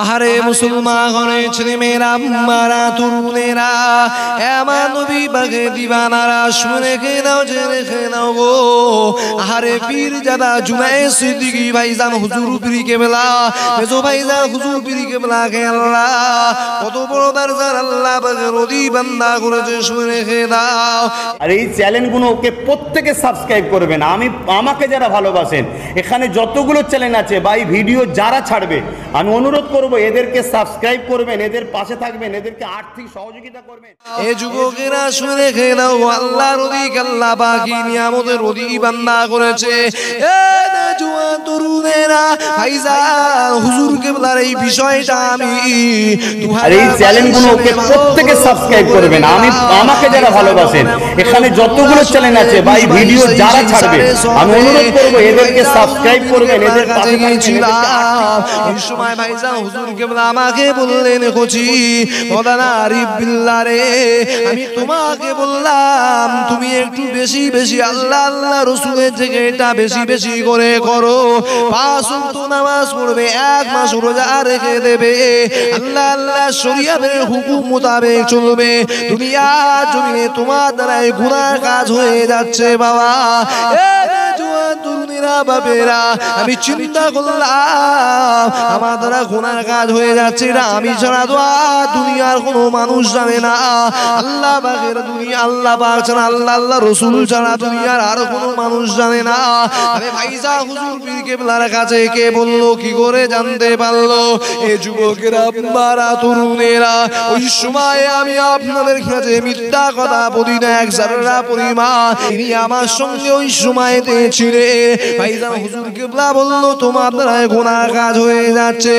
আহারে মুসলমান ছেলে মেয়েরা মারা তরুণেরা আমার নবী বাগে দিবানারা শুনে রেখে নাও জেনে রেখে নাও গো। আহারে পীর জাদা জুনায়েদ সিদ্দিকী ভাইজান হুজুর পীর কেবলা মেজো ভাইজান হুজুর পীর কেবলা কে আল্লাহ কত বড় দরজার আল্লাহ বাগে রদি বান্দা করেছে শুনে রেখে দাও। আর এই চ্যানেলগুলোকে প্রত্যেকে সাবস্ক্রাইব করবেন। আমাকে যারা ভালোবাসেন এখানে যতগুলো চ্যানেল আছে বা এই ভিডিও যারা ছাড়বে আমি অনুরোধ করব এদেরকে সাবস্ক্রাইব করবেন, এদের পাশে থাকবেন, এদেরকে আর্থিক সহযোগিতা করবেন। এ যুবকেরা শুনে রেখে দাও আল্লাহর রদিক আল্লাহ বাকি নিয়ামতের রদি বান্দা করেছে। এ জওয়ান তরুণেরা ভাইজান হুজুর কেবলার এই বিষয়টা আমি আর এই চ্যানেলগুলোকে প্রত্যেকে সাবস্ক্রাইব করবেন। আমাকে যারা ভালোবাসেন এখানে যতগুলো চ্যানেল আছে বা এই ভিডিও যারা ছাড়বে আমি অনুরোধ করব এদেরকে সাবস্ক্রাইব করবেন, এদের পাশে গিয়েছিলাম এই সময় ভাইজান হুজুর কেবলা আমাকে বললেন কোচি মওলানা আরিফ বিল্লাহ রে আমি তোমাকে বললাম তুমি একটু বেশি বেশি আল্লাহ আল্লাহ রাসূলের জিকিরটা বেশি বেশি করে করো, 5 ওয়াক্ত নামাজ পড়বে, 1 মাস রোজা রেখে দেবে, আল্লাহ আল্লাহ শরীয়তের হুকুম মোতাবেক চলবে, দুনিয়া জমিনে তোমার দ্বারাই গুনাহ কাজ হয়ে যাচ্ছে বাবা। এ জওয়ান তরুণীরা বাবেরা আমি চিন্তা করলাম আমার দ্বারা গুনাহ কাজ হয়ে যাচ্ছে না, আমি ছাড়া তো দুনিয়ার কোনো মানুষ জানে না, আল্লাহ পাকের দুনিয়া আল্লাহ পাক ছাড়া আল্লাহ আল্লাহ রাসূল ছাড়া দুনিয়ার আর কোনো মানুষ জানে না। আরে ভাইজান হুজুর পীর কেবলার কাছে কে বললো কি করে জানতে পারলো? এই যুবকেরা মারা তরুণেরা ওই সময় আমি আপনাদের কাছে মিথ্যা কথা বলি না এক যারা পরিমাণ তিনি আমার সঙ্গে ওই সময়তে ছিলেন। ভাইজান হুজুর কেবলা বললো তোমার দ্বারা গুনাহ কাজ হয়ে যাচ্ছে।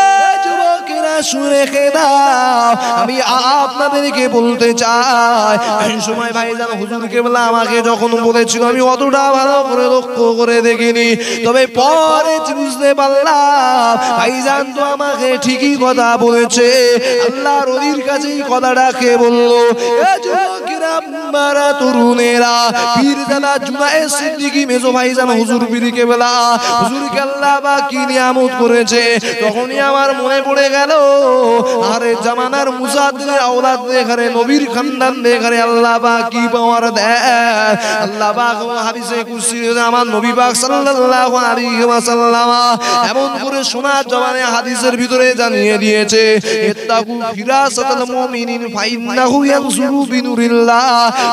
এই যুবকেরা শুনে রেখে দাও আমি আপনাদেরকে বলতে চাই এই সময় ভাইজান হুজুর কেবলা আমাকে যখন বলেছিল আমি অতটা ভালো করে লক্ষ্য করে দেখিনি, তবে পরে বুঝতে পারলাম ভাইজান তো আমাকে ঠিকই কথা বলেছে, আল্লাহর ওলির কাছেই কথাটা কে বললো? এ যুবকেরা মারা তরুণেরা পীর জাদা জুনায়েদ সিদ্দিকী মেজো ভাইজান হুজুর পীর কেবলা হুজুরকে আল্লাহ বা কি নিয়ামত করেছে তখনই আমার মনে পড়ে গেল আরে জামানার মুজাদ্দিদের আওলাদ দেখারে নবীর খানদান দেখারে আল্লাহ বা কি পাওয়ার দেয়। আল্লাহ পাক হাদিসে কুরসি আমার নবী পাক সাল্লাল্লাহু আলাইহি ওয়াসাল্লাম এমন করে শোনার জবানে হাদিসের ভিতরে জানিয়ে দিয়েছে ইত্তাকু ফিরাসাতাল মুমিনিন ফাইন্নাহু ইয়ানসুরু বিনুরিল্লাহ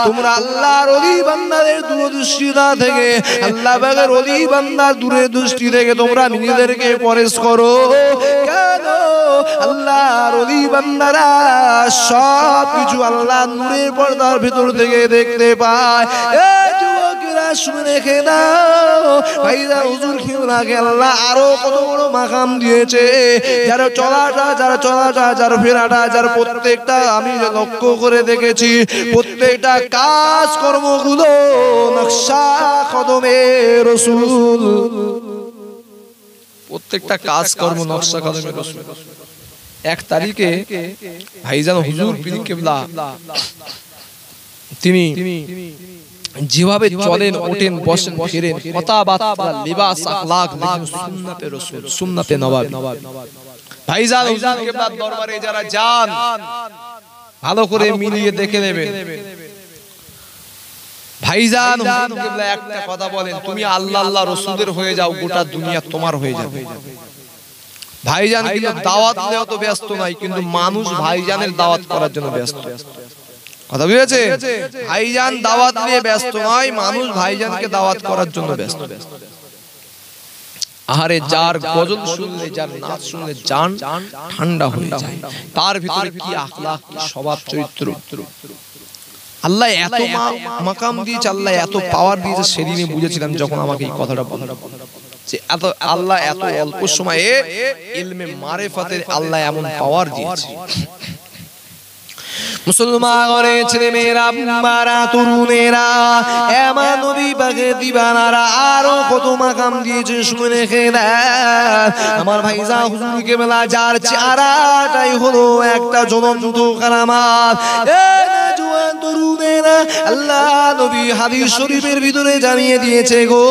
তোমরা আল্লাহর ওলি বান্দাদের দূরদৃষ্টিতা থেকে আল্লাহ পাকের ওলি বান্দার দূরদৃষ্টি থেকে তোমরা নিজেদেরকে পরেশ করো। কেন আল্লাহর ওলি বান্দারা সব কিছু আল্লাহ নূরের পর্দার ভিতর থেকে দেখতে পায়। এই যুবকেরা শুনে রেখে দাও ভাইজান হুজুর কেবলাকে আল্লাহ আরো কত বড় মাকাম দিয়েছে, যার চলাটা যার চলাটা যার ফেরাটা যার প্রত্যেকটা আমি লক্ষ্য করে দেখেছি প্রত্যেকটা কাজ কর্মগুলো নকশা কদমে রাসূল, প্রত্যেকটা কাজ কর্ম নকশা কদমে রাসূল। 1 তারিখে ভাইজান হুজুর পীর কেবলা তিনি যেভাবে চলেন ওঠেন বসেন ফিরেন কথাবার্তা লিবাস আখলাক সুন্নাতে রাসূল সুন্নাতে নববী ভাইজান হুজুর কেবলার দরবারে যারা যান ভালো করে মিলিয়ে দেখে নেবেন। ভাইজান হুজুর কেবলা একটা কথা বলেন তুমি আল্লাহ আল্লাহ রাসূলের হয়ে যাও গোটা দুনিয়া তোমার হয়ে যাবে। ভাইজান কিন্তু দাওয়াত দেওয়া তো ব্যস্ত নাই কিন্তু মানুষ ভাইজানের দাওয়াত করার জন্য ব্যস্ত। কথা বুঝেছে? ভাইজান দাওয়াত নিয়ে ব্যস্ত নয়, মানুষ ভাইজানকে দাওয়াত করার জন্য ব্যস্ত। আহারে যার গজল শুনলে যার নাচ শুনলে জান ঠান্ডা হয়ে যায়, তার ভিতরে কি আখলাক কি স্বভাব চরিত্র আল্লাহ এত মাকাম দিয়েছে, আল্লাহ এত পাওয়ার দিয়েছে। সেদিনই বুঝেছিলাম যখন আমাকে এই কথাটা বলল যে এত আল্লাহ এত অল্প সময়ে ইলমে মারিফাতের আল্লাহ এমন পাওয়ার দিয়েছে। মুসলমানের ছেলে মেয়েরা মারা তরুণেরা আমার নবী পাকের দিবানারা আরো কত মাকাম দিয়েছে শুনে রেখে দেন। আমার ভাইজান হুজুর কেবলা যার চেহারাটাই হলো একটা জ্বলন্ত কারামাত। জওয়ান তরুণেরা, আল্লাহ নবী হাদিস শরীফের ভিতরে জানিয়ে দিয়েছে গো,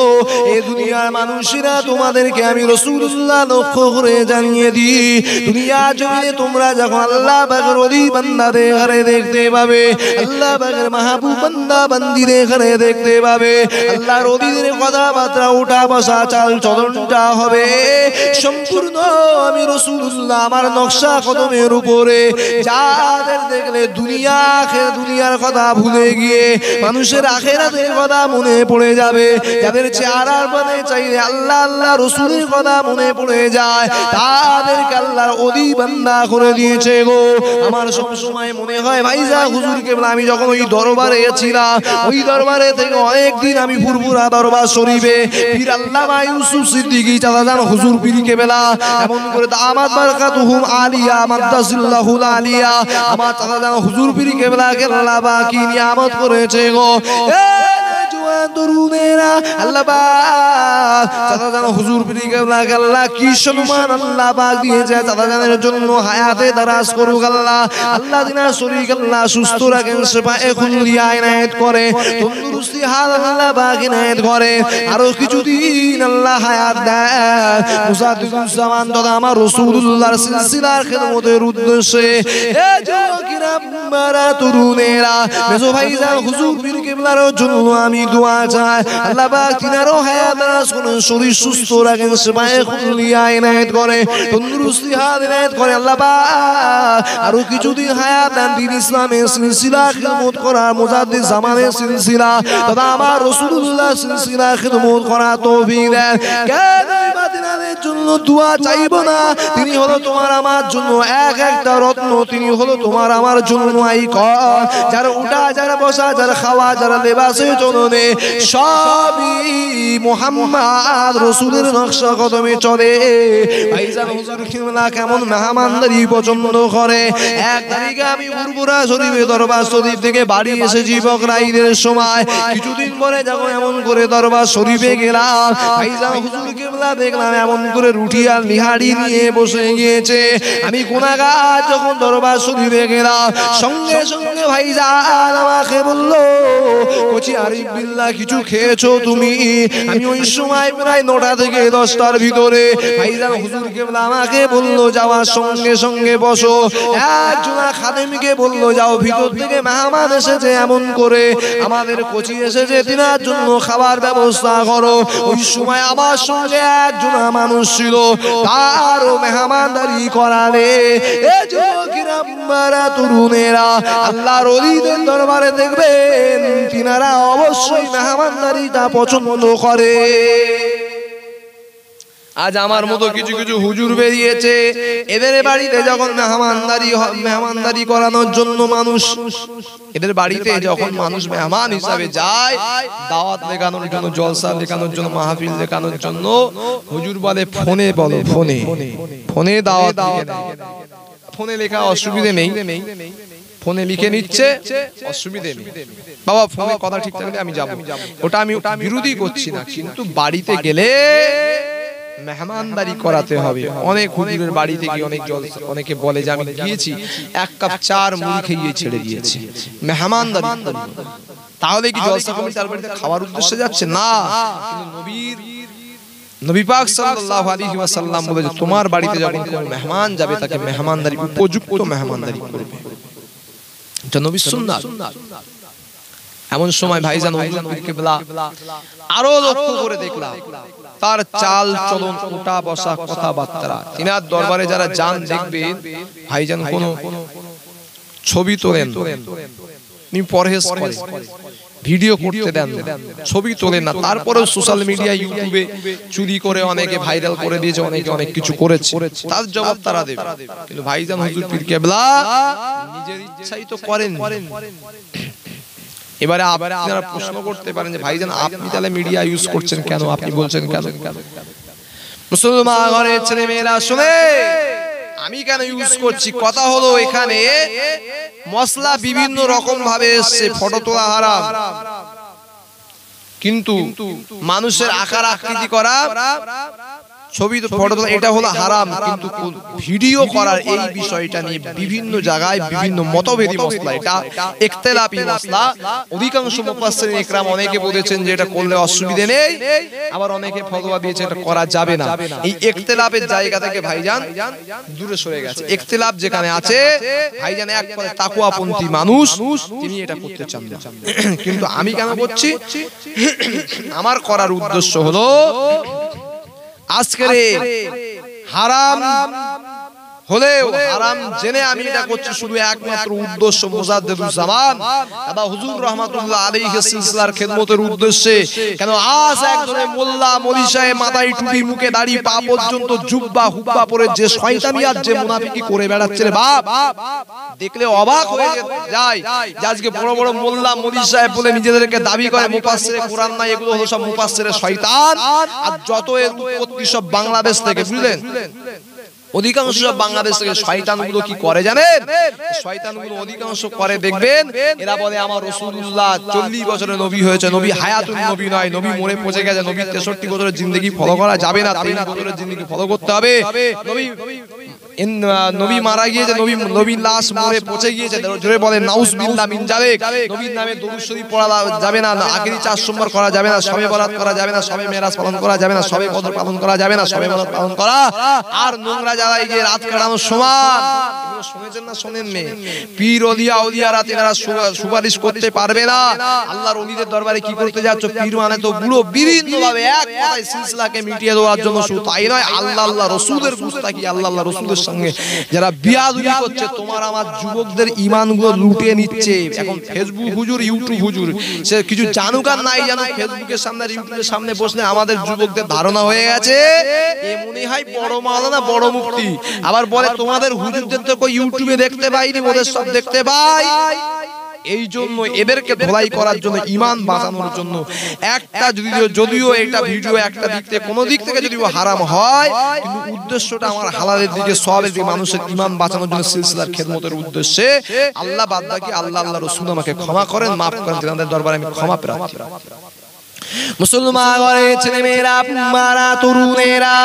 এই দুনিয়ার মানুষেরা তোমাদেরকে আমি রাসূলুল্লাহ লক্ষ্য করে জানিয়ে দিই, দুনিয়া জমিনে তোমরা যখন আল্লাহ পাকের ওলি বান্দাদের ঘরে দেখতে পাবে, আল্লাহ পাকের মাহবুব বান্দা বান্দিদের ঘরে দেখতে পাবে, আল্লাহর ওলিদের কথাবার্তা ওঠা বসা চাল চলনটা হবে সম্পূর্ণ আমি রাসূলুল্লাহ আমার নকশা কদমের উপরে। যাদের দেখলে দুনিয়ার কথা ভুলে গিয়ে মানুষের আখিরাতের কথা মনে পড়ে যাবে, যাদের চেহারার পানে চাইলে আল্লাহ আল্লাহ রাসূলের কথা মনে পড়ে যায়, তাদেরকে আল্লাহর ওলি বান্দা করে দিয়েছে গো। আমার সব সময় মনে হয় ভাইজা হুজুর কেবলা আমি যখন ওই দরবারে ছিলাম, ওই দরবারে থেকে অনেকদিন আমি ফুরফুরা দরবার শরীফে পীর আল্লামা ইউসুফ সিদ্দিকী চাচাজান হুজুর পীর কেবলা এমন করে দামাত বারাকাতুহুম আলিয়া মাদ্দাসিল্লাহুল আলিয়া আমার চাচাজান হুজুর পীর কেবলাকে আল্লাহ পাক কি নিয়ামত করেছে গো। তরুণেরা আল্লাহ পাক চাচাজান হুজুর পীর কেবলাকে আল্লাহ কি সম্মান আল্লাহ পাক দিয়েছে, চাচাজানের জন্য হায়াতে দারাজ করুক আল্লাহ, আল্লাহ দিনার শরীর আল্লাহ সুস্থ রাখেন, সেফায়ে কুল্লিয়া ইনায়েত করে, তন্দুরুস্তি হাল আল্লাহ পাক ইনায়েত করে, আরো কিছুদিন আল্লাহ হায়াত দেয় মুজাদ্দিদুস জামান তথা আমার রাসূলুল্লাহর সিলসিলার খিদমতের উদ্দেশ্যে। এ যুবকেরা মারা তরুণেরা মেজো ভাইজান হুজুর পীর কেবলার জন্য আমি দোয়া চাই, আল্লাহ পাক তিনারও হায়াত দারাজ করেন, শরীর সুস্থ রাখেন, সেফায়ে কুল্লিয়া ইনায়েত করে, তন্দুরুস্তি হাল ইনায়েত করে, আল্লাহ পাক আরো কিছুদিন হায়াত দেন, দ্বীন ইসলামের সিলসিলা খিদমত করার মুজাদ্দিদ জামানের সিলসিলা তথা আমার রাসূলুল্লাহ সিলসিলা খিদমত করার তৌফিক দেন। কেন মাদিনাদের জন্য দোয়া চাইব না? তিনি হলো তোমার আমার জন্য এক একটা রত্ন, তিনি হলো তোমার আমার জন্য আইকন, যারা উঠা যারা বসা যারা খাওয়া যারা লেবাসে চলনে সবই মুহাম্মদ রাসূলের নকশা কদমে চলে। ভাইজান হুজুর কেবলা কেমন মেহমানদারি পছন্দ করে। এক তারিখে আমি ফুরফুরা শরীফে দরবার শরীফ থেকে বাড়ি এসেছি বকরা ঈদের সময়, কিছুদিন পরে যখন এমন করে দরবার শরীফে গেলাম, ভাইজান হুজুর কেবলা দেখলাম এমন করে রুটি আর নিহারি নিয়ে বসে গিয়েছে। আমি গুনাহগার যখন দরবার শরীফে গেলাম, সঙ্গে সঙ্গে ভাইজান আমাকে বললো, কচি আরিফ বিল্লাহ কিছু খেয়েছো তুমি? আমি ওই সময় প্রায় 9টা থেকে 10টার ভিতরে ভাইজান হুজুর কেবলা আমাকে বললো যাওয়ার সঙ্গে সঙ্গে বসো, একজন খাদেমকে বললো যাও ভিতর থেকে মেহমান এসেছে এমন করে আমাদের কচি এসেছে তিনার জন্য খাবার ব্যবস্থা করো। ওই সময় আমার সঙ্গে একজন মানুষ ছিল, তারও মেহমানদারি করালে। এ যুবকেরা মারা তরুণেরা আল্লাহর ওলিদের দরবারে দেখবেন তিনারা অবশ্যই মেহমানদারিটা পছন্দ করে। আজ আমার মতো কিছু কিছু হুজুর বেরিয়েছে, এদের বাড়িতে যখন মেহমানদারি করানোর জন্য মানুষ, এদের বাড়িতে যখন মানুষ মেহমান হিসাবে যায় দাওয়াত লেখানোর জন্য, জলসা লেখানোর জন্য, মাহফিল লেখানোর জন্য, হুজুর বলে ফোনে বলো, ফোনে দাওয়াত লিখে দাও। ফোনে লেখা অসুবিধে নেই, ফোনে লিখে নিচ্ছে অসুবিধে নেই বাবা, ফোনে কথা ঠিক থাকলে আমি যাব, ওটা আমি বিরোধী করছি না, কিন্তু বাড়িতে গেলে মেহমানদারি করাতে হবে। অনেক হুজুরের বাড়িতে গিয়ে অনেকে বলে যে আমি গিয়েছি 1 কাপ চার মুড়ি খেয়ে ছেড়ে দিয়েছি, মেহমানদারি। তাহলে কি জলসা কমিটির বাড়িতে খাওয়ার উদ্দেশ্যে যাচ্ছে না? নবী পাক সাল্লাল্লাহু আলাইহি ওয়াসাল্লাম বলেছে তোমার বাড়িতে যখন কোনো মেহমান যাবে তাকে মেহমানদারি উপযুক্ত মেহমানদারি করবে, এটা নবীর সুন্নাত। এমন সময় ভাইজান হুজুর পীর কেবলা আরো লক্ষ্য করে দেখলাম তার চাল চলন, উঠা বসা, কথাবার্তা, তিনার দরবারে যারা যান দেখবেন ভাইজান কোনো ছবি তোলেন, তিনি পরহেজ করেন, ভিডিও করতে দেন, ছবি তোলেন না, তারপরেও সোশ্যাল মিডিয়া ইউটিউবে চুরি করে অনেকে ভাইরাল করে দিয়েছে, অনেকে অনেক কিছু করেছে, তার জবাব তারা দেবে। কিন্তু ভাইজান হুজুর পীর কেবলা নিজের ইচ্ছাই তো করেন। এবারে আপনারা প্রশ্ন করতে পারেন যে ভাইজান আপনি তাহলে মিডিয়া ইউজ করছেন কেন, আপনি বলছেন কেন? মুসলমান ঘরের ছেলে মেয়েরা শুনে, আমি কেন ইউজ করছি? কথা হলো এখানে মশলা বিভিন্ন রকম ভাবে এসছে, ফটো তোলা হারাম, কিন্তু মানুষের আকার আকৃতি করা ছবি তো ফটো এটা হলো হারাম, কিন্তু ভিডিও করার এই বিষয়টা নিয়ে বিভিন্ন জায়গায় বিভিন্ন মতভেদী মাসলা, এটা ইখতিলাফি মাসলা। অধিকাংশ মুফাসসিরিন ইকরাম অনেকে বলেছেন যে এটা করলে অসুবিধা নেই, আবার অনেকে ফতোয়া দিয়েছে এটা করা যাবে না। এই ইখতিলাফের জায়গা থেকে ভাইজান দূরে সরে গেছে। ইখতিলাফ যেখানে আছে ভাইজান একবারে তাকওয়াপন্থী মানুষ তিনি এটা করতে চান না। কিন্তু আমি কেন করছি, আমার করার উদ্দেশ্য হলো আজকের হারাম হলেও হারাম জেনে আমি এটা করছি শুধু একমাত্র উদ্দেশ্য মুজাদ্দিদুজ্জামান বাবা হুজুর রাহমাতুল্লাহ আলাইহির সিলসিলার খেদমতের উদ্দেশ্যে। কেন আজ একজনের মোল্লা মলি সাহেব মাথায় টুপি মুখে দাড়ি পা পর্যন্ত জুব্বা হুব্বা পরে যে শয়তানি আর যে মুনাফিকি করে বেড়াচ্ছে রে বাপ, দেখলে অবাক হয়ে যায় যে আজকে বড় বড় মোল্লা মলি সাহেব বলে নিজেদেরকে দাবি করে মুফাসসিরে কোরআন নাই, এগুলো হলো সব মুফাসসিরে শয়তান। আর যত এর উৎপত্তি সব বাংলাদেশ থেকে, বুঝলেন, অধিকাংশ সব বাংলাদেশ থেকে। শয়তানগুলো কি করে জানেন? শয়তানগুলো অধিকাংশ করে দেখবেন এরা বলে আমার রাসূলুল্লাহ 40 বছরের নবী হয়েছে, নবী হায়াতুন নবী নয়, নবী মরে পচে গেছে, নবী 63 বছরের জিন্দেগি ফলো করা যাবে না, 3 বছরের জিন্দেগি ফলো করতে হবে, নবী মারা গিয়েছে, নবীর লাশ মরে পচে গিয়েছে, জোরে বলে নাউজুবিল্লাহ মিন যালিক, নবীর নামে দরুদ শরীফ পড়া যাবে না, আখিরি 4 সোমবার করা যাবে না, শবে বরাত করা যাবে না, শবে মেরাজ পালন করা যাবে না, শবে কদর পালন করা যাবে না, শবে বরাত পালন করা আর নোংরা জ্বালায় গিয়ে রাত কাটানোর সমান। শুনেছেন না শোনেননি? পীর ওলিয়া ওলিয়ারা তেনারা সুপারিশ করতে পারবে না। আল্লাহর ওলিদের দরবারে কি করতে যাচ্ছ? পীর মানে তো বুড়ো, বিভিন্ন ভাবে এক কথায় সিলসিলাকে মিটিয়ে দেওয়ার জন্য। শুধু তাই নয়, আল্লাহ আল্লাহ রাসূলের গুস্তাখি, আল্লাহ আল্লাহ রাসূলের সঙ্গে যারা বিয়াদবি করছে, তোমার আমার যুবকদের ঈমানগুলো লুটে নিচ্ছে। এখন ফেসবুক হুজুর, ইউটিউব হুজুর, সে কিছু জানুক আর নাই জানুক, ফেসবুকের সামনে ইউটিউবের সামনে বসলে আমাদের যুবকদের ধারণা হয়ে গেছে এ মনে হয় বড় মাওলানা বড় মুফতি। আবার বলে তোমাদের হুজুরদের তো ইউটিউবে দেখতে পাইনি, ওদের সব দেখতে পাই। এই জন্য এদেরকে ধোলাই করার জন্য, ঈমান বাঁচানোর জন্য একটা যদিও এটা ভিডিও একটা দিক থেকে কোনো দিক থেকে যদিও হারাম হয়, কিন্তু উদ্দেশ্যটা আমার হালালের দিকে, সওয়াবের দিকে, মানুষের ঈমান বাঁচানোর জন্য সিলসিলার খেদমতের উদ্দেশ্যে। আল্লাহ বাদ বাকি আল্লাহ আল্লাহ রাসূল আমাকে ক্ষমা করেন, মাফ করেন, তিনাদের দরবারে আমি ক্ষমা প্রার্থী। মুসলমান ঘরে ছেলে মেয়েরা, মারা তরুণেরা,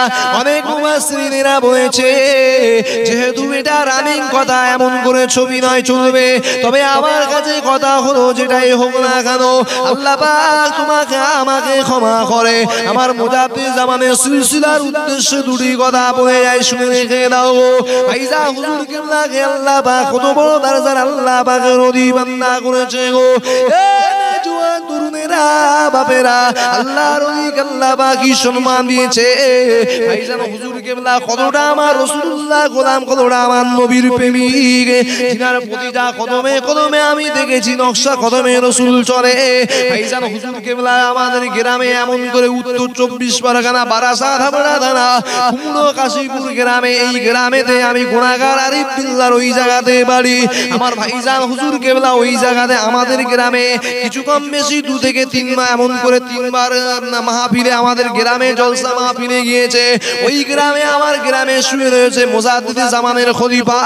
অনেক মুফাসসিরিনেরা বলেছে যেহেতু এটা রানিং কথা, এমন করে ছবি নয় চলবে। তবে আমার কাছে কথা হলো যেটাই হোক না কেন, আল্লাহ পাক তোমাকে আমাকে ক্ষমা করে। আমার মুজাদ্দিদুজ্জামানের সিলসিলার উদ্দেশ্যে দুটি কথা বলে যায়, শুনে রেখে দাও। ভাইজা হুজুর কিবলাকে আল্লাহ পাক কত বড় দরজার আল্লাহ পাকের নদী বান্দা করেছে গো। জওয়ান তরুণেরা, বাপেরা, আল্লাহর ওলিকে আল্লাহ পাক কি সম্মান দিয়েছে। ভাইজান হুজুর কিবলা কতটা আমার রাসূলুল্লাহ গোলাম, কতটা আমার নবীর প্রেমিক, যিনার প্রতিটা কদমে কদমে আমি দেখেছি নকশা কদমে রাসূল চলে। ভাইজান হুজুর কিবলা আমাদের গ্রামে এমন করে উত্তর 24 পরগনা, বারাসাত, হাবড়া থানা, কুমড়ো কাশীপুর গ্রামে, এই গ্রামেতে আমি গুনাহগার আরিফ বিল্লাহর ওই জায়গাতে বাড়ি। আমার ভাইজান হুজুর কিবলা ওই জায়গাতে আমাদের গ্রামে কিছু কম বেশি 2 থেকে 3 মাস এমন করে 3 বার মাহফিলে আমাদের গ্রামে জলসা মাহফিলে গিয়েছে। ওই গ্রামে আমার গ্রামে শুয়ে রয়েছে মুজাদ্দিদুজ্জামানের খলিফা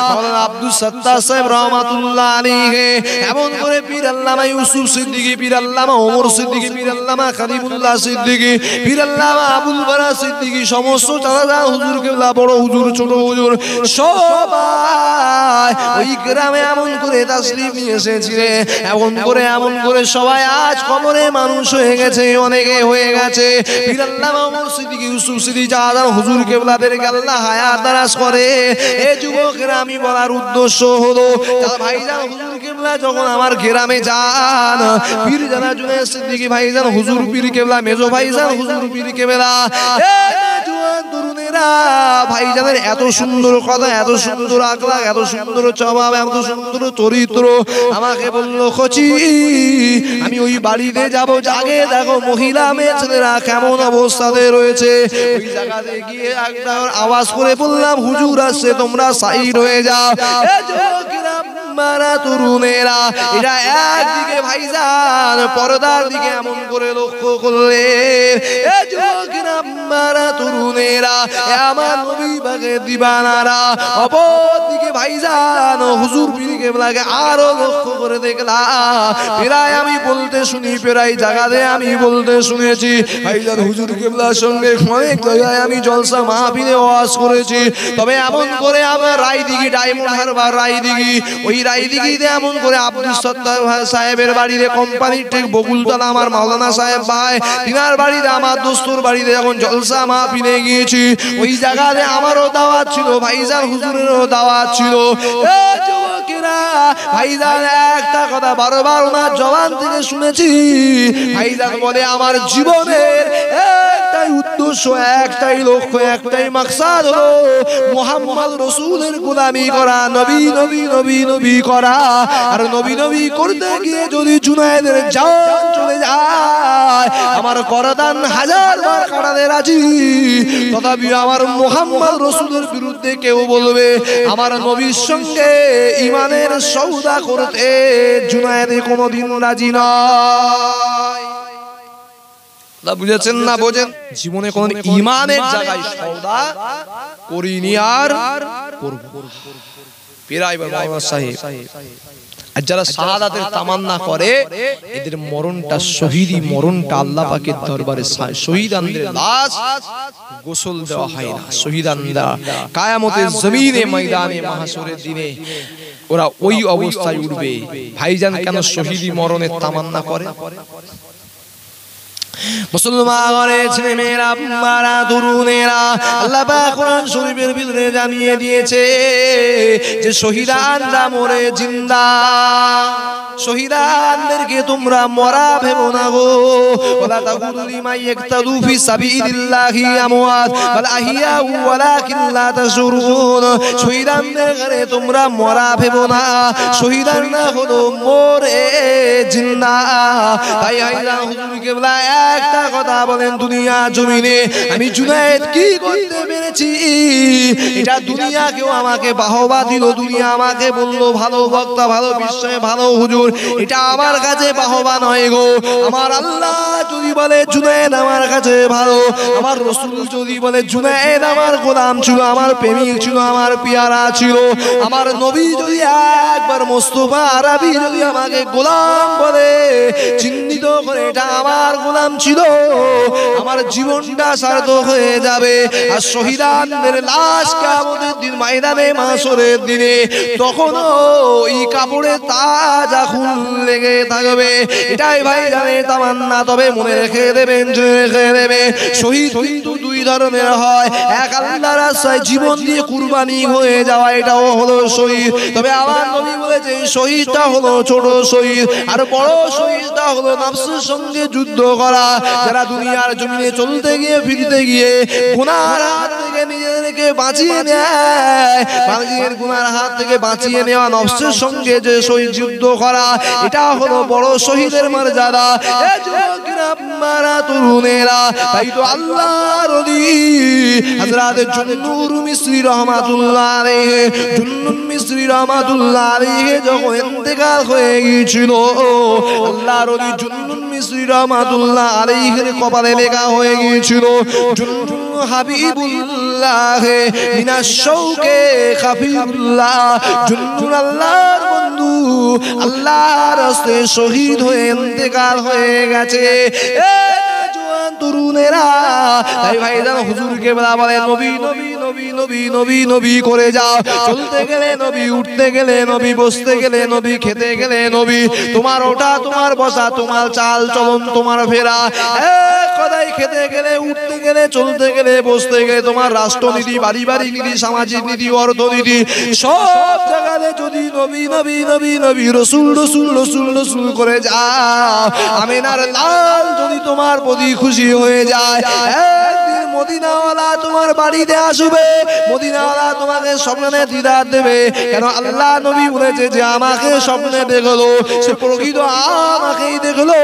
মাওলানা আব্দুস সাত্তার সাহেব রাহমাতুল্লাহ আলাইহি, এমন করে পীর আল্লামা ইউসুফ সিদ্দিকী, পীর আল্লামা ওমর সিদ্দিকী, পীর আল্লামা খলিফুল্লাহ সিদ্দিকী, পীর আল্লামা আবুল বারা সিদ্দিকী, সমস্ত চাচা হুজুর কিবলা, বড় হুজুর, ছোট হুজুর, সবাই ওই গ্রামে এমন করে তাশরীফ নিয়ে এসেছিলেন। এমন করে সবাই আজ কবরে মানুষ হয়ে গেছে, অনেকে হয়ে গেছে। পীর আল্লামা ওমর সিদ্দিকী, ইউসুফ সিদ্দিকী, চাচা হুজুর কিবলাদেরকে আল্লাহ হায়াত দারাজ করে। এই যুবকেরা আমি বলার উদ্দেশ্য হলো, ভাইজান হুজুর কিবলা যখন আমার গ্রামে যান, পীর জানা জুনায়েদ সিদ্দিকী ভাইজান হুজুর পীর কিবলা, মেজো ভাইজান হুজুর পীর কিবলা, জওয়ান তরুণেরা, ভাইজানের এত সুন্দর কথা, এত সুন্দর আকলাক, এত সুন্দর স্বভাব, এত সুন্দর চরিত্র। আমাকে বলল খচি আমি ওই বাড়িতে যাব, আগে দেখো মহিলা মেয়ে ছেলেরা কেমন অবস্থাতে রয়েছে। ওই জায়গাতে গিয়ে একটা আওয়াজ করে বললাম হুজুর আসছে, তোমরা সাইড হয়ে যাও। মারা তরুণেরা, এটা একদিকে ভাইজান পর্দার দিকে এমন করে লক্ষ্য করলে, যুবকেরা আপনারা তরুণেরা, আমার নবী পাকে দিবানারা, অপরদিকে ভাইজান হুজুর পীর কেবলাকে আরো লক্ষ্য করে দেখলাম। প্রায় আমি বলতে শুনি, প্রায় জায়গাতে আমি বলতে শুনেছি, ভাইজান হুজুর কেবলার সঙ্গে অনেক জায়গায় আমি জলসা মাহফিলে ওয়াজ করেছি। তবে এমন করে আমার রায়দিঘি ডায়মন্ড হারবার রায়দিঘি, ওই রায়দিঘিতে এমন করে আব্দুল সত্তার সাহেবের বাড়িতে কোম্পানির ঠিক বকুলতলা আমার মাওলানা সাহেব ভাই তিনার বাড়িতে, আমার দোস্তুর বাড়িতে যখন জলসা মাহফিলে গিয়েছি, ওই জায়গাতে আমারও দাওয়াত ছিল, ভাইজান হুজুরেরও দাওয়াত ছিল। ভাইজান একটা কথা বারবার ওনার জবান থেকে শুনেছি, ভাইজান বলে আমার জীবনের একটাই উদ্দেশ্য, একটাই লক্ষ্য, একটাই মাকসাদ হলো মুহাম্মদ রাসূলের গোলামি করা, নবী নবী নবী নবী করা। আর নবী নবী করতে গিয়ে যদি জুনায়েদের জান চলে যায়, আমার করদান হাজার বার কাটাতে রাজি, তথাপি আমার মুহাম্মদ রাসূলের বিরুদ্ধে কেউ বলবে আমার নবীর সঙ্গে ইমানের সওদা করতে জুনায়েদ কোনোদিন রাজি নয়। বুঝেছেন না? বোঝেন, জীবনে কোন ইমানের জায়গায় সওদা করিনি আর করব। আর যারা শাহাদাতের তামান্না করে, এদের মরণটা শহীদি মরণটা আল্লাহ পাকের দরবারে শহীদানদের লাশ গোসল দেওয়া হয় না। শহীদানরা কিয়ামতের জমিনে ময়দানে মাহশরের দিনে ওরা ওই অবস্থায় উঠবে। ভাইজান কেন শহীদি মরণের তামান্না করে? মুসলমানের ছেলেমেয়েরা, আপনারা তরুণেরা, আল্লাহ পাক কোরআন শরীফের ভিতরে জানিয়ে দিয়েছে যে শহীদানরা মরে জিন্দা। শহীদানদেরকে তোমরা মরা ভেবো না গো। ওয়ালা তাকুলু লিমান ইয়াকতাদু ফি সাবিলিল্লাহি আমওয়াত বাল আহিয়াউ ওয়ালাকিন লা তাশউরুন। শহীদানদেরকে তোমরা মরা ভেবো না, শহীদানরা হলো মরে জিন্দা। তাই আল্লাহ হুজুর কেবলা একটা কথা বলেন, দুনিয়া জমিনে আমি জুনায়েদ কি করতে পেরেছি, এটা দুনিয়া কেউ আমাকে বাহবা দিল, দুনিয়া আমাকে বললো ভালো বক্তা, ভালো বিষয়ে ভালো হুজুর, এটা আমার কাছে বাহবা নয় গো। আমার আল্লাহ যদি বলে জুনায়েদ আমার কাছে ভালো, আমার রাসূল যদি বলে জুনায়েদ আমার গোলাম ছিল, আমার প্রেমিক ছিল, আমার পিয়ারা ছিল, আমার নবী যদি একবার মুস্তাফা আরবি যদি আমাকে গোলাম বলে চিহ্নিত করে এটা আমার গোলাম ছিল, আমার জীবনটা সার্থক হয়ে যাবে। আর শহীদানদের লাশ কিয়ামতের দিন ময়দানে মাহশরের দিনে তখনও এই কাপড়ে তাজা খুন লেগে থাকবে। এটাই ভাই জানে তামান্না। তবে মনে রেখে দেবেন, রেখে দেবে, শহীদ কিন্তু দুই ধরনের হয়। এক আল্লাহর রাস্তায় জীবন দিয়ে কুরবানি হয়ে যাওয়া, এটাও হলো শহীদ। তবে আমার নবী বলেছে শহীদটা হলো ছোট শহীদ, আর বড় শহীদটা হলো নফসের সঙ্গে যুদ্ধ করা। যারা দুনিয়ার জমিনে চলতে গিয়ে ফিরতে গিয়ে গুনার হাত থেকে নিজেদেরকে বাঁচিয়ে নেয়, বাঁচিয়ে গুনার হাত থেকে বাঁচিয়ে নেওয়া, নফসের সঙ্গে যে শহীদ যুদ্ধ করা, এটা হলো বড় শহীদের মর্যাদা। এ যুবকেরা, আপনারা তরুণেরা, তাই তো আল্লাহর ওলি হযরত জুন্নুর মিসরি রহমাতুল্লাহ আলাইহি, জুন্নুর মিসরি রহমাতুল্লাহ আলাইহি যখন ইন্তেকাল হয়ে গিয়েছিল, আল্লাহর ওলি জুন্নুর মিসরি রহমাতুল্লাহ আলাইহির কপালে লেখা হয়ে গিয়েছিল জুন্নুন হাবিবুল্লাহ মিনাশ শৌকে খাফিউল্লাহ। জুন্নুন আল্লাহর বন্ধু, আল্লাহর রাস্তে শহীদ হয়ে ইন্তেকাল হয়ে গেছে। তরুণেরা, তাই ভাইজান হুজুর কেবলা বলে নবী নবী নবী নবী নবী নবী করে যাও। চলতে গেলে নবী, উঠতে গেলে নবী, বসতে গেলে নবী, খেতে গেলে নবী, তোমার ওঠা, তোমার বসা, তোমার চাল চলন, তোমার ফেরা, এক কথায় খেতে গেলে, উঠতে গেলে, চলতে গেলে, বসতে গেলে, তোমার রাষ্ট্রনীতি, পারিবারিক নীতি, সামাজিক নীতি, অর্থনীতি, সব জায়গাতে যদি নবী নবী নবী নবী রসুল রসুল রসুল রসুল করে যাও, আমিনার লাল যদি তোমার প্রতি খুশি হয়ে যায়, একদিন মদিনাওয়ালা তোমার বাড়িতে আসবে, মদিনাওয়ালা তোমাকে স্বপ্নে দিদার দেবে। কেন? আল্লাহ নবী বলেছে যে আমাকে স্বপ্নে দেখলো, সে প্রকৃত আমাকেই দেখলো।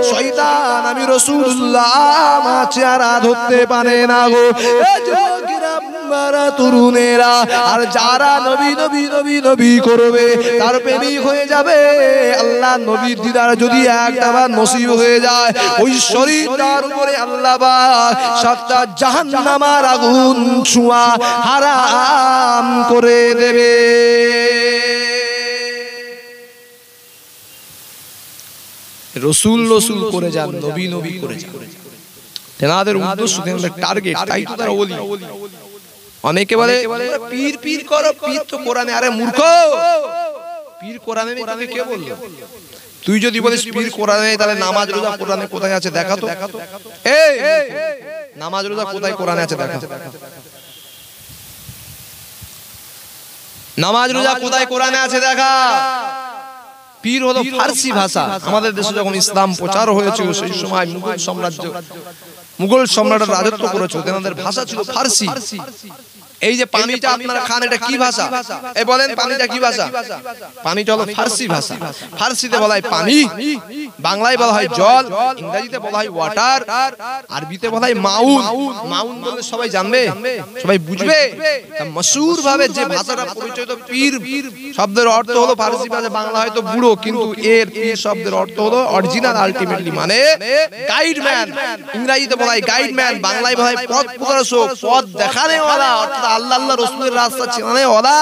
শয়তান আমি রাসূলুল্লাহ আমার চেহারা ধরতে পারে না গো। তোমরা তরুণেরা, আর যারা নবী নবী নবী নবী করবে তার প্রেমিক হয়ে যাবে। আল্লাহ নবীর দিদার যদি একটাবার নসিব হয়ে যায়, ওই শরীরটার উপরে আল্লাহ পাক 7টা জাহান্নামের আগুন ছোঁয়া হারাম করে দেবে। রসুল রসুল করে যান, নবী নবী করে যান, তেনাদের উদ্দেশ্য, তেনাদের টার্গেট, তাই তো তারা ওলি। অনেকে বলে পীর পীর করো, পীর তো কোরআনে। আরে মূর্খ, পীর কোরআনে নেই তোকে কে বললো? তুই যদি বলিস পীর কোরআনে নেই, তাহলে নামাজ রোজা কোরআনে কোথায় আছে দেখা তো। এই নামাজ রোজা কোথায় কোরআনে আছে দেখা? নামাজ রোজা কোথায় কোরআনে আছে দেখা? পীর হলো ফার্সি ভাষা। আমাদের দেশে যখন ইসলাম প্রচার হয়েছিল সেই সময় মুঘল সম্রাটের রাজত্ব করেছিল, তেনাদের ভাষা ছিল ফার্সি। এই যে পানিটা আপনারা খান, এটা কি ভাষা? এই বলেন পানিটা কি ভাষা? পানিটা হলো ফার্সি ভাষা। ফার্সিতে বলা হয় পানি, বাংলায় বলা হয় জল, ইংরেজিতে বলা হয় ওয়াটার, আরবিতে বলা হয় মাউন। মাউন বললে সবাই জানবে, সবাই বুঝবে। মশহুর ভাবে যে ভাষাটা পরিচিত পীর শব্দের অর্থ হলো ফার্সি ভাষায় বাংলা হয়তো বুড়ো, কিন্তু এর পীর শব্দের অর্থ হলো অরিজিনাল, আলটিমেটলি মানে গাইডম্যান। ইংরেজিতে বলা হয় গাইডম্যান, বাংলায় বলা হয় পথ প্রদর্শক, পথ দেখানেওয়ালা, অর্থাৎ আল্লাহ আল্লাহ রাসূলের রাস্তা চেনানেওয়ালা,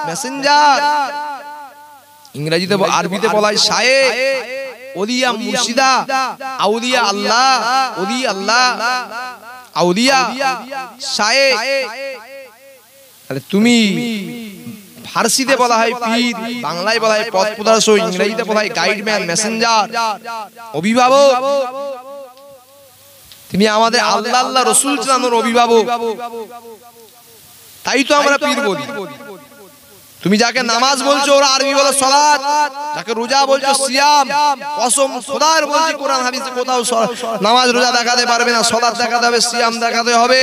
মেসেঞ্জার। ইংরেজিতে আরবিতে বলা হয় শায়েখ, ওলিয়া মুর্শিদা, আউলিয়া আল্লাহ, ওলি আল্লাহ, আউলিয়া, শায়েখ। তাহলে তুমি ফার্সিতে বলা হয় পীর, বাংলায় বলা হয় পথ প্রদর্শক, ইংরেজিতে বলা হয় গাইডম্যান, মেসেঞ্জার, অভিভাবক। তিনি আমাদের আল্লাহ আল্লাহ রাসূল জানানোর অভিভাবক, তাই তো আমরা পীর বলি। তুমি যাকে নামাজ বলছো ওরা আরবি বলে সালাত, যাকে রোজা বলছো সিয়াম। কসম খোদার বলছি কোরআন হাদিসে কোথাও নামাজ রোজা দেখাতে পারবে না, সালাত দেখাতে হবে, সিয়াম দেখাতে হবে।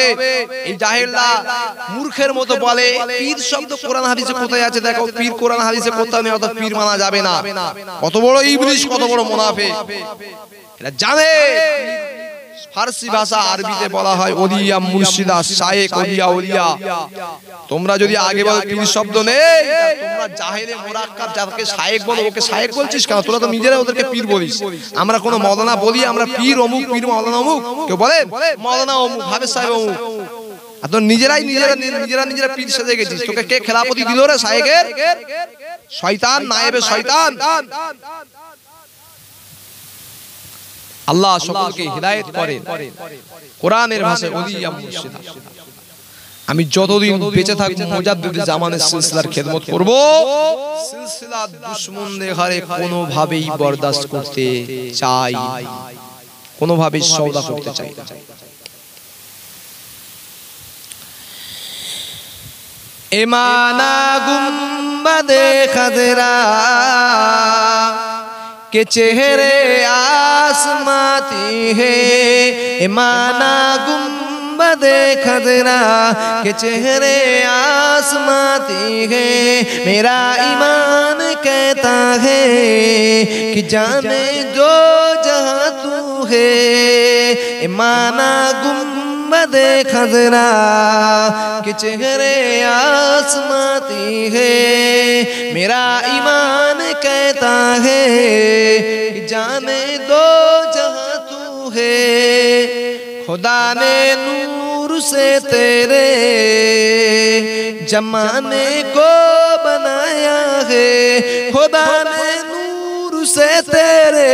এই জাহেলরা মূর্খের মতো বলে পীর শব্দ কোরআন হাদিসে কোথায় আছে দেখো। পীর কোরআন হাদিসে কোথাও নেই, অর্থাৎ পীর মানা যাবে না। কত বড় ইবলিশ, কত বড় মুনাফিক, এরা জানে। ফার্সি ভাষা, আরবিতে বলা হয় ওলিয়া মুর্শিদা, শায়েখ, ওলিয়া ওলিয়া। তোমরা যদি আগে বলো পীর শব্দ নেই, তোমরা জাহেলে মুরাক্কাব, যাকে শায়েখ বলো ওকে শায়েখ বলছিস কেন? তোরা তো নিজেরা ওদেরকে পীর বলিস। আমরা কোনো মাওলানা বলি আমরা পীর অমুক, পীর মাওলানা অমুক, কেউ বলে মাওলানা অমুক, হাফেজ সাহেব অমুক। আর তো নিজেরাই নিজেরা পীর সেজে গেছিস। তোকে কে খেলাপতি দিল রে শায়েখের? শয়তান, নায়েবে শয়তান। আল্লাহ সকলকে হিদায়াত করেন কোরআনের ভাষায় ওলিয়া মুর্শিদা। আমি যতদিন বেঁচে থাকবো মুজাদ্দিদ জামানের সিলসিলার খেদমত করব। সিলসিলা দুশমনদের ঘরে কোনোভাবেই বরদাস্ত করতে চাই, কোনোভাবেই সওদা করতে চাই না। ইমানা গুম্বাদে খাজরা के चेहरे आसमाती है, इमाना गुम्बदे खजरा के चेहरे आसमाती है। मेरा ईमान कहता है कि जाने जो जहाँ तू है। इमाना गुम्बदे खजरा के चेहरे आसमाती है। मेरा ईमान कहता है कि जाने दो जहाँ तू है। खुदा ने नूर से तेरे जमाने को बनाया है। खुदा ने नूर से तेरे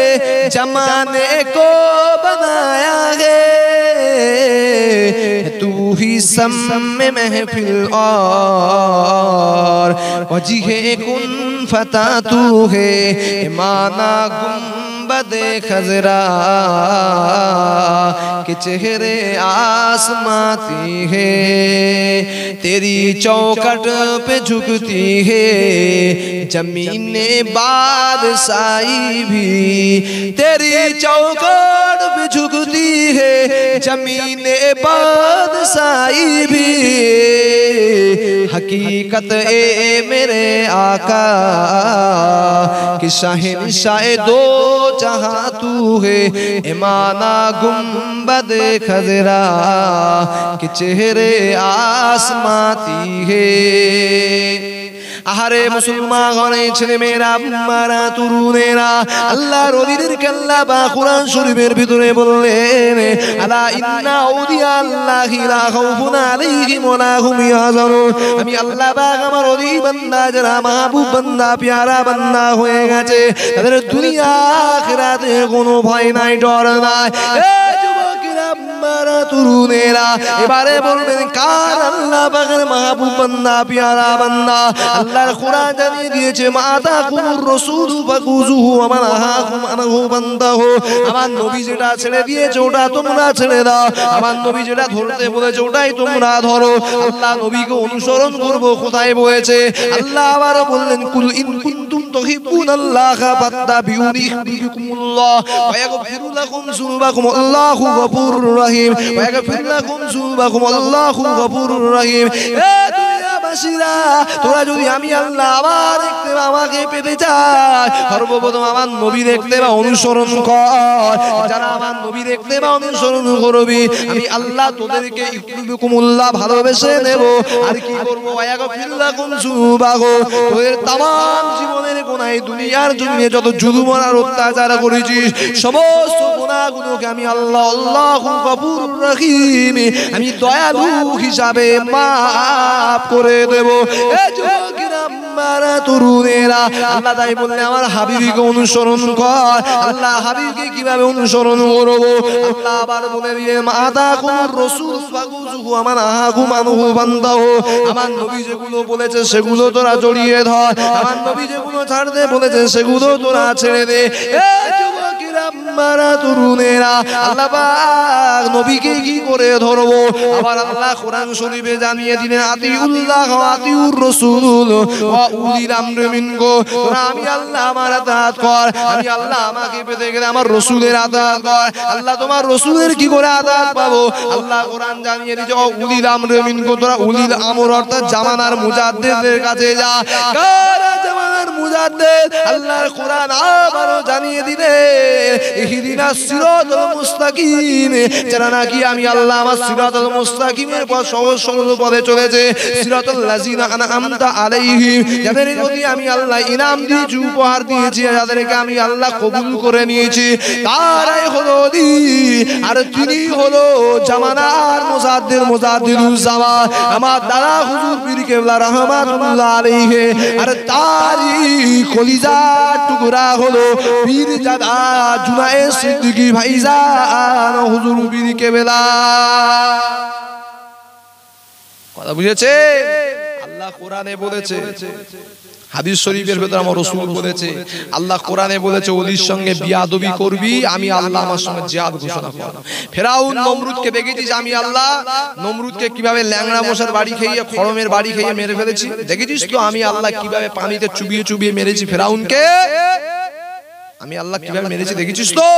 जमाने को बनाया है। तू ही सम में महफिल और वजीहे कुन फता तू है। इमाना गुम्बदे खजरा के चेहरे आसमाती है। तेरी चौखट पे झुकती है जमीने बादशाही भी। तेरी चौखट पे झुकती है जमीने बादशाही भी। हकीकत ए मेरे आका कि शहंशाह दो जहां तू है इमाना गुंबद खजरा कि चेहरे आसमाती है। আহারে মুসলমান ছেলে মেয়েরা আম্মারা তরুণেরা আল্লাহর ওলিদেরকে আল্লাহ বা কোরআন শরীফের ভিতরে বললেন আলা ইন্না আউলিয়া আল্লাহি লা খাউফুন আলাইহিম ওয়া লা হুম ইয়াহজানুন। আমি আল্লাহ পাক আমার ওলি বান্দা যারা মাহবুব বান্দা প্যারা বান্দা হয়ে গেছে তাদের দুনিয়া আখিরাতে কোনো ভয় নাই ডর নাই। তরুণেরা এবারে বলবেন কার আল্লাহ পাকের মাহবুব বান্দা প্যারা বান্দা। আল্লাহর কোরআন জানিয়ে দিয়েছে মাতা কুমুর রাসূল ফাকুজুহু ওয়া মান আহাকুম আনহু বান্দাহু। আমার নবী যেটা ছেড়ে দিয়েছে ওটা তোমরা ছেড়ে দাও, আমার নবী যেটা ধরতে বলেছে ওটাই তোমরা ধরো। আল্লাহ নবীকে অনুসরণ করব কোথায় বলেছে? আল্লাহ আবার বললেন কুল ইন কুনতুম তুহিব্বুনাল্লাহা ফাত্তাবিউনি ইউহিব্বুকুমুল্লাহ ওয়া ইয়াগফিরু লাকুম যুনুবাকুম আল্লাহু গফুরুর রহিম ওয়া ইয়াগফিরু লাকুম যুনুবাকুম আল্লাহু গফুরুর রহিম। বাসীরা তোরা যদি আমি আল্লাহ আবার দেখতে বা আমাকে পেতে চাই সর্বপ্রথম আমার নবী দেখতে বা অনুসরণ কর। যারা আমার নবী দেখতে বা অনুসরণ করবি আমি আল্লাহ তোদেরকে ইউহিব্বুকুমুল্লাহ ভালোবেসে নেব। আর কি করব? ওয়ায়াগফির লাকুম যুনুবাকুম তোদের तमाम জীবনের গুনাহ দুনিয়ার জন্য যত জুলুম আর অত্যাচার করেছিস সমস্ত গুনাহগুলোকে আমি আল্লাহ আল্লাহু গফুরুর রহিম আমি দয়ালু হিসাবে মাফ করে দেব। এ যুবকেরা মারা তরুণেরা আল্লাহ তাই বললেন আমার হাবিবকে অনুসরণ কর। আল্লাহ হাবিবকে কিভাবে অনুসরণ করব? আল্লাহ আবার বলে দিয়ে মাতা কুমুর রাসূল ফাকুজুহু আমার আহাকুম আনহু বান্দাহু। আমার নবী যেগুলো বলেছে সেগুলো তোরা জড়িয়ে ধর, আমার নবী যেগুলো ছাড়তে বলেছে সেগুলো তোরা ছেড়ে দে। এ যুবকেরা মারা তরুণেরা আল্লাহ পাক নবীকে কি করে ধরবো? আবার আল্লাহ কোরআন শরীফে জানিয়ে দিলেন আতিউল্লাহ ওয়া আতিউর রাসূল ওয়া উলিল আমরি মিনকুম। তোরা আমি আল্লাহ আমার আতাত কর, আমি আল্লাহ আমাকে পেতে গেলে আমার রাসূলের আতাত কর। আল্লাহ তোমার রাসূলের কি করে আতাত পাবো? আল্লাহ কোরআন জানিয়ে দিয়েছে উলিল আমরি মিনকুম। তোরা উলিল আমর অর্থাৎ জামানার মুজাদ্দিদের কাছে যা। কারা জামানার মুজাদ্দিদ? আল্লাহর কোরআন আবারও জানিয়ে দিলে ইহদিনাস সিরাতাল মুস্তাকিম। যারা নাকি আমি আল্লাহ আমার সিরাতাল মুস্তাকিমের পথ সহজ সরল পথে চলেছে, সিরাতাল লাযিনা আনআমতা আলাইহিম যাদের প্রতি আমি আল্লাহ ইনাম দিয়েছি উপহার দিয়েছি যাদেরকে আমি আল্লাহ কবুল করে নিয়েছি তারাই হলো ওলি। আর তিনি হলো জামানার মুজাদ্দিদ মুজাদ্দিদুল জামান আমার দাদা হুজুর পীর কেবলা রাহমাতুল্লাহ আলাইহি। আর তারই কলিজার টুকরা হলো পীর জাদা জুনায়েদ সিদ্দিকী ভাইজান হুজুর পীর কেবলা। কথা বুঝেছে? আল্লাহ কোরআনে বলেছে, হাদিস শরীফের ভেতর আমার রাসূল বলেছে, আল্লাহ কোরআনে বলেছে ওলির সঙ্গে বিয়াদবি করবি আমি আল্লাহ আমার সঙ্গে জিহাদ ঘোষণা করব। ফেরাউন নমরুদকে দেখেছিস আমি আল্লাহ নমরুদকে কিভাবে ল্যাংড়া মশার বাড়ি খেয়ে খড়মের বাড়ি খেয়ে মেরে ফেলেছি? দেখেছিস তো আমি আল্লাহ কিভাবে পানিতে চুবিয়ে চুবিয়ে মেরেছি ফেরাউনকে? আমি আল্লাহ কিভাবে মেরেছি দেখেছিস তো?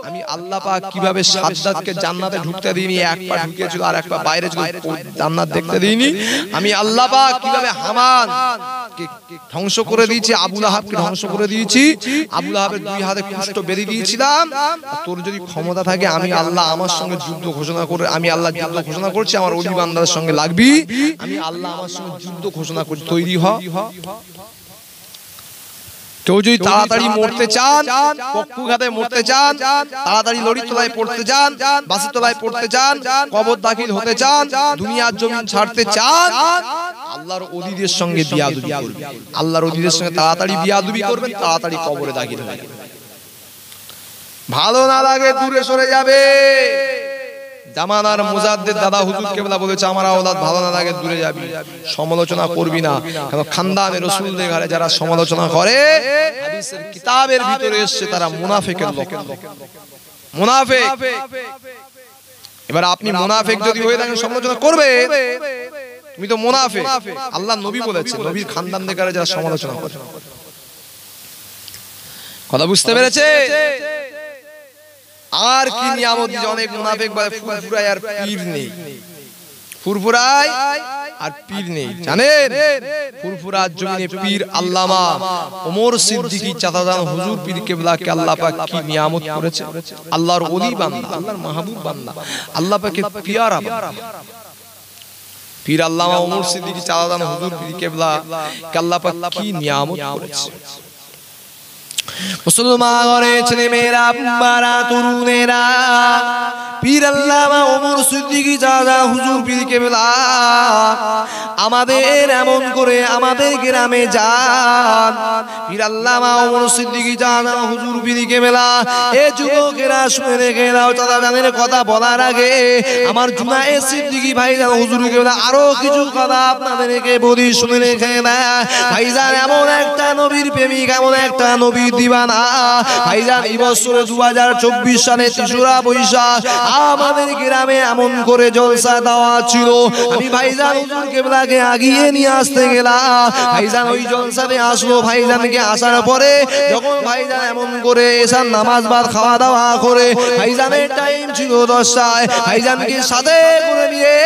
আমি আল্লাহ পাক কিভাবে সাদ্দাতকে জান্নাতে ঢুকতে দিইনি, এক পা ঢুকেছিল আর এক পা বাইরে ছিল, জান্নাত দেখতে দিইনি। আমি আল্লাহ পাক কিভাবে হামান কে ধ্বংস করে দিয়েছি, আবু লাহাবকে ধ্বংস করে দিয়েছি, আবু লাহাবের দুই হাতে কুষ্ঠ বেরিয়ে দিয়েছিলাম। তোর যদি ক্ষমতা থাকে আমি আল্লাহ আমার সঙ্গে যুদ্ধ ঘোষণা করে আমি আল্লাহ যুদ্ধ ঘোষণা করছি, আমার ওলি বান্দাদের সঙ্গে লাগবি, আমি আল্লাহ আমার সঙ্গে যুদ্ধ ঘোষণা করছি, তৈরি হ। কেউ যদি তাড়াতাড়ি মরতে চান, পক্ষঘাতে মরতে চান, তাড়াতাড়ি লড়ির তলায় পড়তে চান, বাসের তলায় পড়তে চান, কবর দাখিল হতে চান, দুনিয়ার জমিন ছাড়তে চান, আল্লাহর ওলিদের সঙ্গে বিয়াদবি করবেন। আল্লাহর ওলিদের সঙ্গে তাড়াতাড়ি বিয়াদবি করবেন, তাড়াতাড়ি কবরে দাখিল হবেন। ভালো না লাগে দূরে সরে যাবে। জামানার মুজাদ্দিদ দাদা হুজুর কেবলা বলেছে আমার আওলাদ ভালো না লাগে দূরে যাবি, সমালোচনা করবি না। কারণ খানদানে রাসূলদের ঘরে যারা সমালোচনা করে হাদিসের কিতাবের ভিতরে এসেছে তারা মুনাফিকের লক্ষণ, মুনাফিক। এবার আপনি মুনাফিক যদি হয়ে থাকেন সমালোচনা করবে, তুমি তো মুনাফিক। আল্লাহ নবী বলেছে নবীর খানদানদের ঘরে যারা সমালোচনা করে। কথা বুঝতে পেরেছে? আর কি নিয়ামত দিয়েছে? অনেক মুনাফিক বলে ফুরফুরায় আর পীর নেই, ফুরফুরায় আর পীর নেই। জানেন ফুরফুরা জমিনে পীর আল্লামা ওমর সিদ্দিকী চাচাজান হুজুর পীর কেবলাকে আল্লাহ পাক কি নিয়ামত করেছে। আল্লাহর ওলি বান্দা, আল্লাহর মাহবুব বান্দা, আল্লাহ পাকের পিয়ারা বান্দা। পীর আল্লামা ওমর সিদ্দিকী চাচাজান হুজুর পীর কেবলাকে আল্লাহ পাক কি নিয়ামত করেছে। মুসলমান ঘরে ছেলে মেয়েরা, বারা তরুণেরা, পীর আল্লামা ওমর সিদ্দিকী চাচা হুজুর পীর কেবলা আমাদের এমন করে আমাদের গ্রামে যান। পীর আল্লামা ওমর সিদ্দিকী চাচা হুজুর পীর কেবলা এ যুবকেরা শুনে রেখে দাও। চাচাজানের কথা বলার আগে আমার জুনায়েদ সিদ্দিকী ভাইজান হুজুর কেবলা আরো কিছু কথা আপনাদেরকে বলি, শুনে রেখে দেয়। ভাইজান এমন একটা নবীর প্রেমিক, এমন একটা নবীর দিবানা। ভাইজান এই বছর 2024 সালে 3রা বৈশাখ আমাদের গ্রামে এমন করে জলসা দেওয়া ছিল। আমি ভাইজান হুজুর কেবলাকে আগিয়ে নিয়ে আসতে গেলাম। ভাইজান ওই জলসাতে আসলো। ভাইজানকে আসার পরে যখন ভাইজান এমন করে এসার নামাজ বাদ খাওয়া দাওয়া করে ভাইজানের টাইম ছিল 10টায়, ভাইজানকে সাথে করে নিয়ে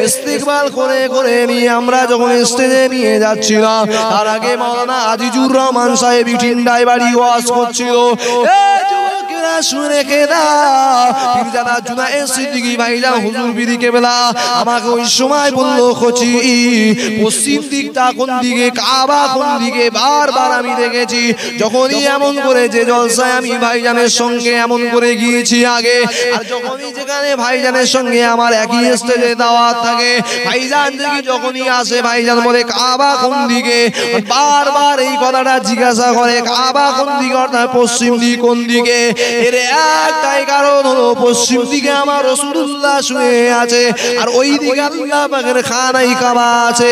ইস্তিকবাল করে করে নিয়ে আমরা যখন স্টেজে নিয়ে যাচ্ছিলাম, তার আগে মাওলানা আজিজুর রহমান সাহেব ইটিন্ডায় বাড়ি ওয়াজ করছিল। শুনে কেদা পীরজাদা জুনায়েদ সিদ্দিকী ভাইজান হুজুর পীর কেবলা আমাকে ওই সময় বললো, খোঁচি পশ্চিম দিকটা কোন দিকে, কাবা কোন দিকে, বারবার আমি দেখেছি। যখনই এমন করে যে জলসায় আমি ভাইজানের সঙ্গে এমন করে গিয়েছি আগে, আর যখনই যেখানে ভাইজানের সঙ্গে আমার একই স্টেজে দাওয়াত থাকে, ভাইজান দেখি যখনই আসে ভাইজান বলে কাবা কোন দিকে, বারবার এই কথাটা জিজ্ঞাসা করে কাবা কোন দিকে অর্থাৎ পশ্চিম দিক কোন দিকে। এর একটাই কারণ হলো পশ্চিম দিকে আমার রাসূলুল্লাহ শুয়ে আছে, আর ওই দিকে আল্লাহ পাকের খানাই কাবা আছে।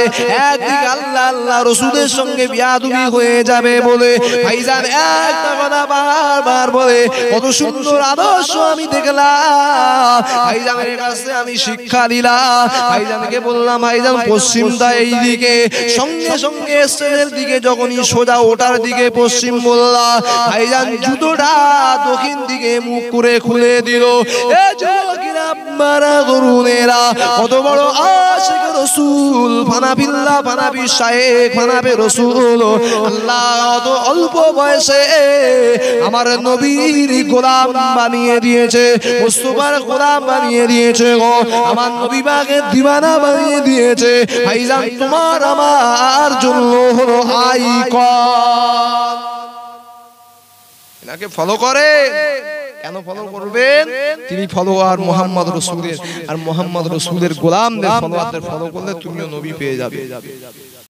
একদিকে আল্লাহ আল্লাহ রাসূলের সঙ্গে বিয়াদবি হয়ে যাবে বলে ভাইজান একটা কথা বারবার বলে। কত সুন্দর আদর্শ আমি দেখলাম। ভাইজানের কাছে আমি শিক্ষা দিলাম। ভাইজানকে বললাম, ভাইজান পশ্চিমটা এই দিকে। সঙ্গে সঙ্গে স্টেজের দিকে যখনই সোজা ওঠার দিকে পশ্চিম বললাম, ভাইজান জুতোটা দক্ষিণ দিকে মুখ করে খুলে দিল। এ যুবকেরা, মারা তরুণেরা, কত বড় আশিক রাসূল, ফানাবিল্লাহ, ফানাবি শায়েখ, ফানাবে রাসূল। আল্লাহ অত অল্প বয়সে আমার নবীর গোলাম বানিয়ে দিয়েছে, মুস্তাফার গোলাম বানিয়ে দিয়েছে গো, আমার নবী পাকের দিওয়ানা বানিয়ে দিয়েছে। ভাইজান তোমার আমার জন্য হলো আইকন। এনাকে ফলো করে কেন ফলো করবেন? তিনি ফলোয়ার মুহাম্মদ রাসূলের, আর মুহাম্মদ রাসূলের গোলামদের ফলোয়ারদের ফলো করলে তুমিও নবী পেয়ে যাবে।